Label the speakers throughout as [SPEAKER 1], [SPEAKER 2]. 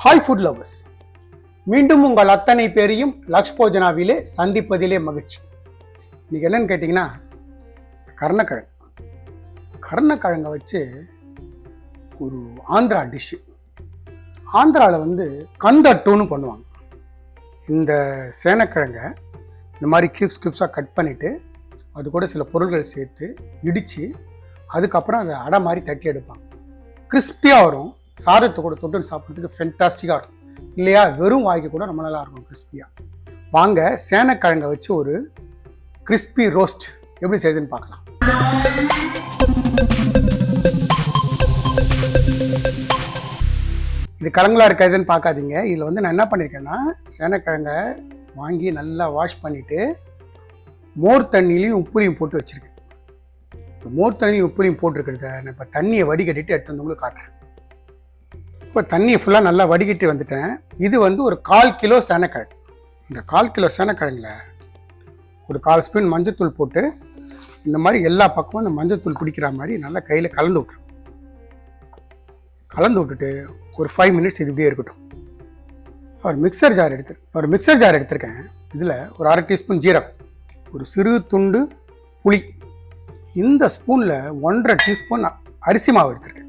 [SPEAKER 1] Hi food lovers, மீண்டும் உங்கள் அத்தனை பேரையும் லக்ஷ் போஜனாவிலே சந்திப்பதிலே மகிழ்ச்சி. இன்னைக்கு என்னன்னு கேட்டிங்கன்னா, கருணக்கிழங்கை வச்சு ஒரு ஆந்திரா டிஷ்ஷு. ஆந்திராவில் கந்தட்டுன்னு பண்ணுவாங்க. இந்த சேனக்கிழங்கை இந்த மாதிரி கிளிப்ஸாக கட் பண்ணிவிட்டு அது கூட சில பொருள்கள் சேர்த்து இடித்து அதுக்கப்புறம் அதை அடை மாதிரி தட்டி எடுப்பாங்க. கிறிஸ்பியாக வரும். சாதத்தை கூட தொட்டு சாப்பிட்றதுக்கு ஃபென்டாஸ்டிக்காக இருக்கும் இல்லையா? வெறும் வாய்க்கு கூட ரொம்ப நல்லா இருக்கும் கிறிஸ்பியாக. வாங்க சேனக்கிழங்கை வச்சு ஒரு கிறிஸ்பி ரோஸ்ட் எப்படி செய்யுதுன்னு பார்க்கலாம். இது கிழங்கா இருக்காதுன்னு பார்க்காதீங்க. இதில் நான் என்ன பண்ணியிருக்கேன்னா, சேனக்கிழங்கை வாங்கி நல்லா வாஷ் பண்ணிவிட்டு மோர் தண்ணிலையும் உப்புலையும் போட்டு வச்சுருக்கேன். மோர் தண்ணியும் உப்புலையும் போட்டிருக்கிறத நான் இப்போ தண்ணியை வடிகட்டிட்டு எடுத்து உங்களுக்கு காட்டுறேன். இப்போ தண்ணியை ஃபுல்லாக நல்லா வடிகட்டி வந்துட்டேன். இது ஒரு 1/4 கிலோ சேனக்கிழங்கு. இந்த 1/4 கிலோ சேனக்கிழங்குல ஒரு 1/4 ஸ்பூன் மஞ்சத்தூள் போட்டு இந்த மாதிரி எல்லா பக்கமும் இந்த மஞ்சத்தூள் பிடிக்கிற மாதிரி நல்லா கையில் கலந்து விட்டுட்டு ஒரு 5 மினிட்ஸ் இது இப்படியே இருக்கட்டும். ஒரு மிக்சர் ஜார் எடுத்திருக்கேன். இதில் ஒரு 1/2 டீஸ்பூன் ஜீரகம், ஒரு சிறு துண்டு புளி, இந்த ஸ்பூனில் 1.5 டீஸ்பூன் அரிசி மாவு எடுத்திருக்கேன்.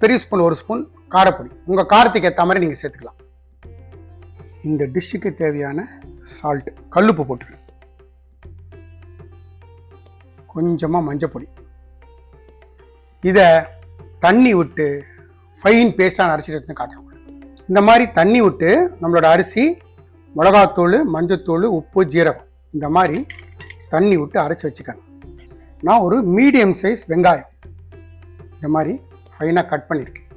[SPEAKER 1] பெரிய ஸ்பூன் 1 ஸ்பூன் காரப்பொடி, உங்கள் காரத்துக்கு ஏற்ற மாதிரி நீங்கள் சேர்த்துக்கலாம். இந்த டிஷ்ஷுக்கு தேவையான சால்ட், கல்லுப்பு போட்டுக்கிறேன். கொஞ்சமாக மஞ்சப்பொடி. இதை தண்ணி விட்டு ஃபைன் பேஸ்டாக அரைச்சிட்டு எடுத்து காட்டுறோம். இந்த மாதிரி தண்ணி விட்டு நம்மளோட அரிசி, மிளகாத்தூள், மஞ்சத்தூள், உப்பு, ஜீரகம் இந்த மாதிரி தண்ணி விட்டு அரைச்சி வச்சுக்கணும். நான் ஒரு மீடியம் சைஸ் வெங்காயம் இந்த மாதிரி ஃபைனாக கட் பண்ணியிருக்கேன்.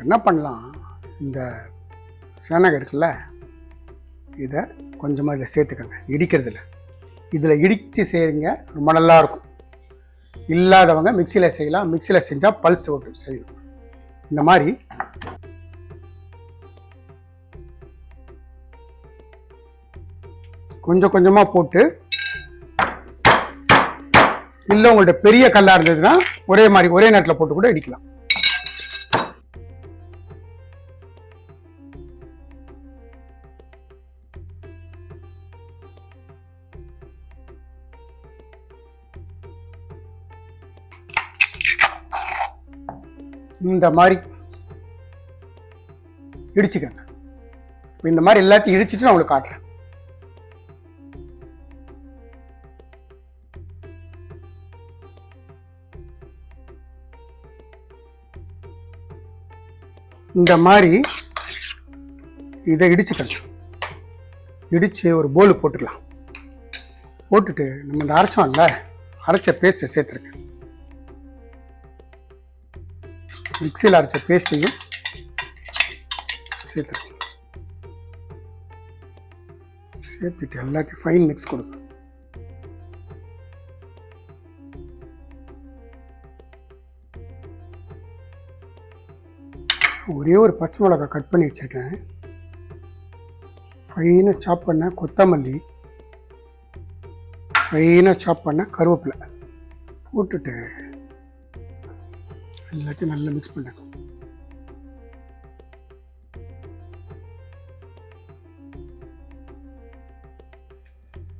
[SPEAKER 1] என்ன பண்ணலாம், இந்த சேனகை இருக்குல்ல, இதை கொஞ்சமாக இதில் சேர்த்துக்கோங்க. இதில் இடித்து செய்கிறீங்க, ரொம்ப நல்லாயிருக்கும். இல்லாதவங்க மிக்சியில் செய்யலாம். மிக்சியில் செஞ்சால் பல்ஸ் ஓட்டு செய்யணும். இந்த மாதிரி கொஞ்சமாக போட்டு, இல்லை உங்கள்கிட்ட பெரிய கல்லாக இருந்ததுன்னா ஒரே நேரத்தில் போட்டு கூட இடிக்கலாம். இந்த மாதிரி இடிச்சுக்கங்க. இந்த மாதிரி எல்லாத்தையும் இடிச்சிட்டு நான் உங்களுக்கு காட்டுறேன். இந்த மாதிரி இதை இடிச்சுக்கணும். இடித்து ஒரு போலு போட்டுக்கலாம். போட்டுட்டு நம்ம இந்த அரைச்ச பேஸ்ட்டை சேர்த்துருக்கேன். மிக்சியில் அரைச்ச பேஸ்ட்டையும் சேர்த்துருக்கேன். சேர்த்துட்டு எல்லாத்தையும் ஃபைன் மிக்ஸ் கொடுக்கணும். ஒரே ஒரு பச்சை மிளகாய் கட் பண்ணி வச்சுருக்கேன். ஃபைனாக சாப் பண்ண கொத்தமல்லி, ஃபைனாக சாப் பண்ண கருவேப்பிலை போட்டுட்டு எல்லாத்தையும் நல்லா மிக்ஸ் பண்ணுங்க.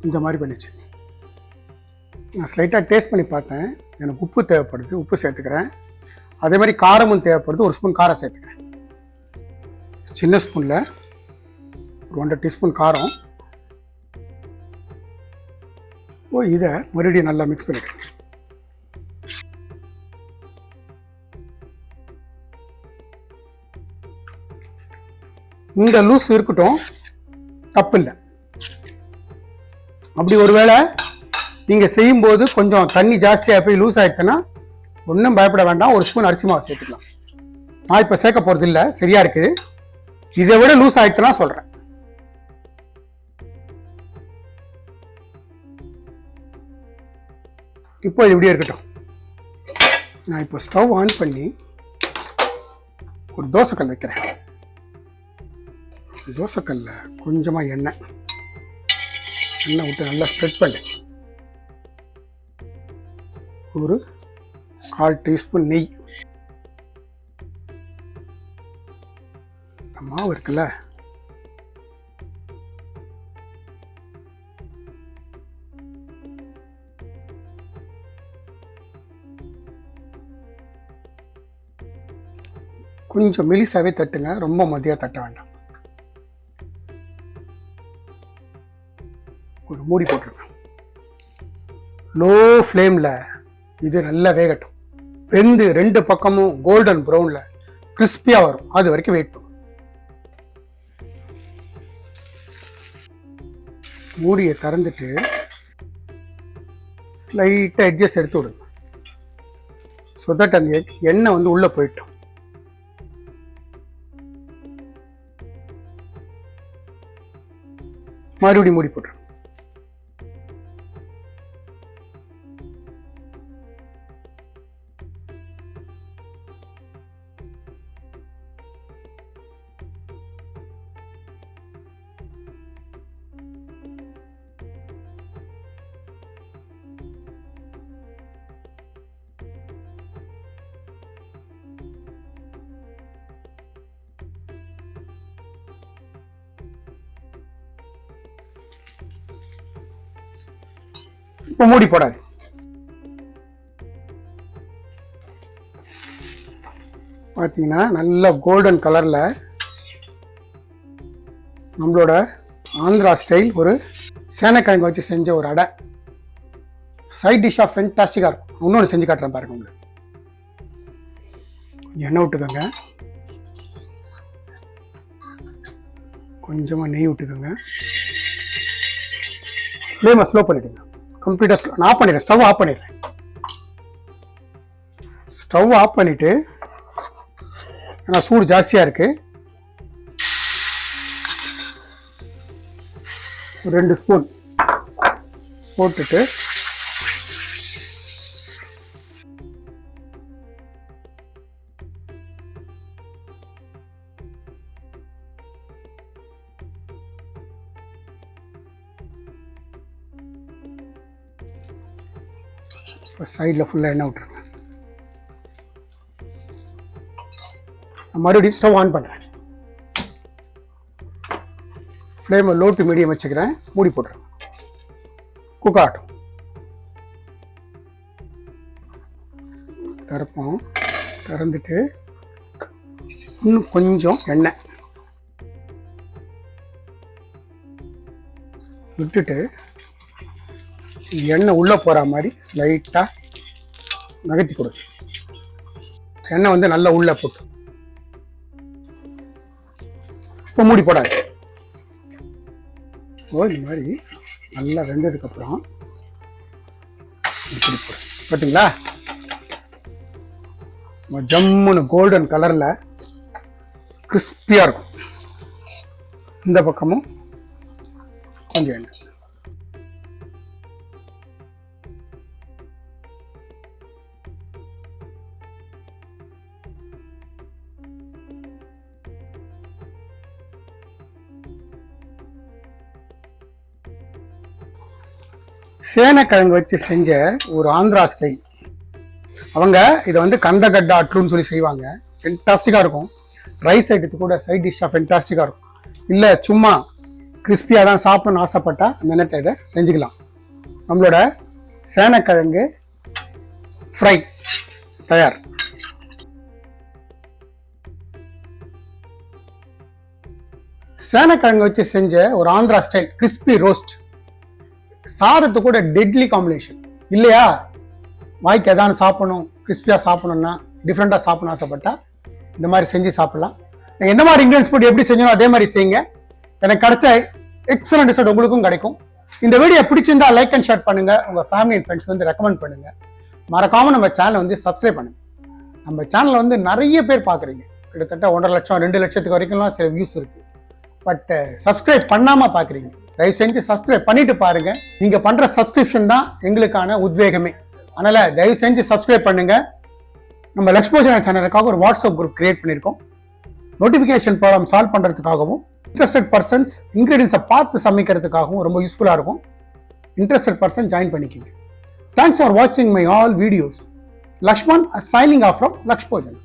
[SPEAKER 1] இந்த மாதிரி பண்ணிச்சு. நான் ஸ்லைட்டாக டேஸ்ட் பண்ணி பார்த்தேன். எனக்கு உப்பு தேவைப்படுது, உப்பு சேர்த்துக்கிறேன். அதே மாதிரி காரமும் தேவைப்படுது, 1 ஸ்பூன் காரம் சேர்த்துக்கிறேன். சின்ன ஸ்பூனில் ஒரு 1.5 டீஸ்பூன் காரம். இதை மறுபடியும் நல்லா மிக்ஸ் பண்ணிக்கிறேன். இந்த லூஸ் இருக்கட்டும், தப்பு இல்லை. அப்படி ஒருவேளை நீங்கள் செய்யும்போது கொஞ்சம் தண்ணி ஜாஸ்தியாக போய் லூஸ் ஆகிடுச்சுன்னா ஒன்றும் பயப்பட வேண்டாம், 1 ஸ்பூன் அரிசி மாவு சேர்த்துக்கலாம். நான் இப்போ சேர்க்க போகிறது இல்லை, சரியா இருக்குது. இதை விட லூஸ் ஆகிடுச்சுன்னா சொல்கிறேன். இப்போ இது இப்படியே இருக்கட்டும். நான் இப்போ ஸ்டவ் ஆன் பண்ணி ஒரு தோசைக்கல் வைக்கிறேன். தோசைக்கல்ல கொஞ்சமாக எண்ணெய் விட்டு நல்லா ஸ்ப்ரெட் பண்ணி ஒரு 1/4 டீஸ்பூன் நெய், மாவு இருக்குல்ல, கொஞ்சம் மெலிசாவே தட்டுங்க, ரொம்ப மதியாக தட்ட வேண்டாம். ஒரு மூடி போட்டுருங்க. லோ ஃப்ளேமில் இது நல்லா வேகட்டும். வெந்து 2 பக்கமும் கோல்டன் ப்ரௌனில் கிறிஸ்பியாக வரும். அது வரைக்கும் வெயிட் பண்ணும். மூடியை திறந்துட்டு ஸ்லைட்டாக எட்ஜஸ் எடுத்து விடுங்க. ஸோ தட் அந்த எண்ணெய் வந்து உள்ளே போயிட்டோம். மறுபடியும் மூடி போட்டுருங்க. இப்போ மூடி போடாது. பார்த்தீங்கன்னா நல்ல கோல்டன் கலரில் நம்மளோட ஆந்திரா ஸ்டைல் ஒரு சேனக்கிழங்கு வச்சு செஞ்ச ஒரு அடை சைட் டிஷ்ஷாக ஃபென்டாஸ்டிக்காக இருக்கும். இன்னொன்று செஞ்சு காட்டுறேன் பாருங்க. உங்களுக்கு எண்ணெய் விட்டுக்கோங்க, கொஞ்சமாக நெய் விட்டுக்கோங்க, ஃப்ளேமை ஸ்லோ பண்ணிவிடுங்க. கம்ப்ளீட்டாக நான் ஆஃப் பண்ணிடுறேன். ஸ்டவ் ஆஃப் பண்ணிடுறேன். ஸ்டவ் ஆஃப் பண்ணிவிட்டு, ஏன்னா சூடு ஜாஸ்தியாக இருக்குது, 2 ஸ்பூன் போட்டுட்டு சைடில் ஃபுல்லாக எண்ணெய் விட்டுருங்க. மறுபடியும் ஸ்டவ் ஆன் பண்ணுறேன். ஃப்ளேமை லோ டு மீடியம் வச்சுக்கிறேன். மூடி போட்டுறேன். குக் ஆகட்டும். திறப்போம். திறந்துட்டு இன்னும் கொஞ்சம் எண்ணெய் விட்டுட்டு எண்ணெய் உள்ளே போகிற மாதிரி ஸ்லைட்டாக நகர்த்தி கொடுங்க. எண்ணெய் வந்து நல்லா உள்ளே போட்டு இப்போ மூடி போடாது. இந்த மாதிரி நல்லா வெந்ததுக்கப்புறம் இப்படி போடுறேன். பார்த்தீங்களா, ஜம்முன்னு கோல்டன் கலரில் கிறிஸ்பியாக இருக்கும். இந்த பக்கமும் கொஞ்சம் எண்ணெய். சேனக்கிழங்கு வச்சு செஞ்ச ஒரு ஆந்திரா ஸ்டைல். அவங்க இதை வந்து கந்தகட்டா அட்லுன்னு சொல்லி செய்வாங்க. ஃபென்டாஸ்டிக்காக இருக்கும். ரைஸ் ஐட்டத்துக்கு கூட சைட் டிஷ்ஷாக ஃபென்டாஸ்டிக்காக இருக்கும். இல்லை சும்மா கிறிஸ்பியாக தான் சாப்பிடணும்னு ஆசைப்பட்டா அந்த நேரத்தில் இதை செஞ்சுக்கலாம். நம்மளோட சேனக்கிழங்கு ஃப்ரை தயார். சேனக்கிழங்கு வச்சு செஞ்ச ஒரு ஆந்திரா ஸ்டைல் கிறிஸ்பி ரோஸ்ட் சாதத்து கூட டெட்லி காம்பினேஷன் இல்லையா? வாய்க்கு எதாவது சாப்பிடணும், கிறிஸ்பியாக சாப்பிடணும்னா, டிஃப்ரெண்ட்டாக சாப்பிடணும் ஆசைப்பட்டா இந்த மாதிரி செஞ்சு சாப்பிடலாம். எந்த மாதிரி இன்க்ரீடியன்ஸ் போட்டு எப்படி செஞ்சணும் அதே மாதிரி செய்யுங்க. எனக்கு கிடைச்ச எக்ஸலண்ட் ரிசல்ட் உங்களுக்கும் கிடைக்கும். இந்த வீடியோ பிடிச்சிருந்தா லைக் அண்ட் ஷேர் பண்ணுங்க. உங்கள் ஃபேமிலி அண்ட் ஃப்ரெண்ட்ஸ் வந்து ரெக்கமெண்ட் பண்ணுங்க. மறக்காம நம்ம சேனலை வந்து சப்ஸ்கிரைப் பண்ணுங்க. நம்ம சேனலை வந்து நிறைய பேர் பார்க்குறீங்க. கிட்டத்தட்ட 1.5 லட்சம் 2 லட்சத்துக்கு வரைக்கும்லாம் சில வியூஸ் இருக்கு. பட் சப்ஸ்கிரைப் பண்ணாம பார்க்குறீங்க. தயவு செஞ்சு சப்ஸ்கிரைப் பண்ணிட்டு பாருங்க. நீங்க பண்ற சப்ஸ்கிரிப்ஷன் தான் எங்களுக்கான உத்வேகமே. அதனால தயவு செஞ்சு சப்ஸ்கிரைப் பண்ணுங்க. நம்ம லக்ஷ்மோஜனா சேனலுக்காக ஒரு வாட்ஸ்அப் குரூப் கிரியேட் பண்ணியிருக்கோம். நோட்டிஃபிகேஷன் ப்ராப்ளம் சால்வ் பண்றதுக்காகவும், இன்ட்ரெஸ்டட் பர்சன்ஸ் இன்கிரீடியன்ஸை பார்த்து சமைக்கிறதுக்காகவும் ரொம்ப யூஸ்ஃபுல்லாக இருக்கும். இன்ட்ரெஸ்டட் பர்சன் ஜாயின் பண்ணிக்கிங்க. தேங்க்ஸ் ஃபார் வாட்சிங் my all videos. Lakshman signing off from லக்ஷ்மோஜனா.